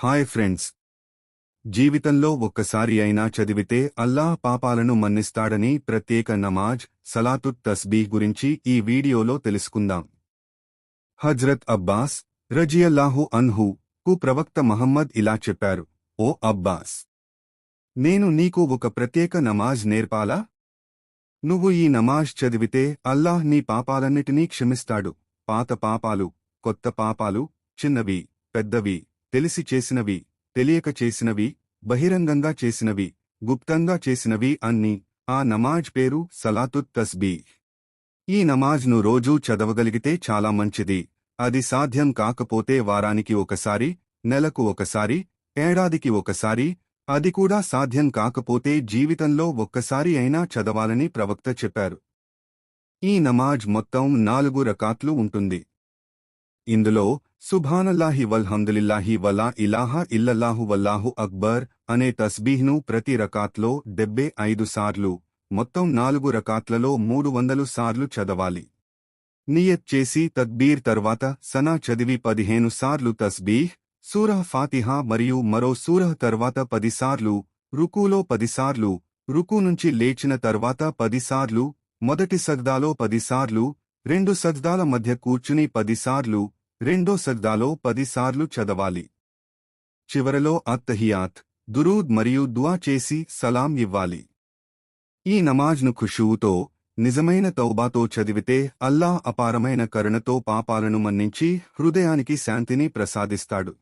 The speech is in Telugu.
Hi friends. జీవితంలో ఒక్కసారి అయినా చదివితే అల్లాహ్ పాపాలను మన్నిస్తాడని ప్రత్యేక నమాజ్ సలాతుత్ తస్బీహ్ గురించి ఈ వీడియోలో తెలుసుకుందాం. హజ్రత్ అబ్బాస్ రజియల్లాహు అన్హు కు ప్రవక్త మహమ్మద్ ఇలా చెప్పారు: ఓ అబ్బాస్, నేను నీకు ఒక ప్రత్యేక నమాజ్ నేర్పాలా? నువ్వు ఈ నమాజ్ చదివితే అల్లాహ్ నీ పాపాలన్నిటినీ క్షమిస్తాడు. పాత పాపాలు, కొత్త పాపాలు, చిన్నవి, పెద్దవి, తెలిసి చేసినవి, తెలియక చేసినవి, బహిరంగంగా చేసినవి, గుప్తంగా చేసినవి అన్నీ. ఆ నమాజ్ పేరు సలాతుత్ తస్బీహ్. ఈ నమాజ్ను రోజూ చదవగలిగితే చాలా మంచిది. అది సాధ్యం కాకపోతే వారానికి ఒకసారి, నెలకు ఒకసారి, ఏడాదికి ఒకసారి, అది కూడా సాధ్యం కాకపోతే జీవితంలో ఒక్కసారి అయినా చదవాలని ప్రవక్త చెప్పారు. ఈ నమాజ్ మొత్తం 4 రకాత్లు ఉంటుంది. ఇందులో సుబ్హానల్లాహి వల్హమ్దులిల్లాహి వలా ఇలాహా ఇల్లల్లాహు వల్లాహు అక్బర్ అనే తస్బీహ్ను ప్రతి రకాత్లో 75 సార్లు, మొత్తం 4 రకాత్లలో 300 సార్లు చదవాలి. నియత్ చేసి తక్బీర్ తర్వాత సనా చదివి 15 సార్లు తస్బీహ్, సూరహ్ ఫాతిహా మరియు మరో సూరహ్ తర్వాత 10 సార్లు, రుకూలో 10 సార్లు, రుకూ నుంచి లేచిన తర్వాత 10 సార్లు, మొదటి సజ్దాలో 10 సార్లు, 2 సజ్దాల మధ్య కూర్చుని 10 సార్లు, రెండో సజ్దాలో 10 సార్లు చదవాలి. చివరలో అత్తహియాత్, దురూద్ మరియు దుఆ చేసి సలాం ఇవ్వాలి. ఈ నమాజ్ను ఖుషూతో, నిజమైన తౌబాతో చదివితే అల్లాహ్ అపారమైన కరుణతో పాపాలను మన్నించి హృదయానికి శాంతిని ప్రసాదిస్తాడు.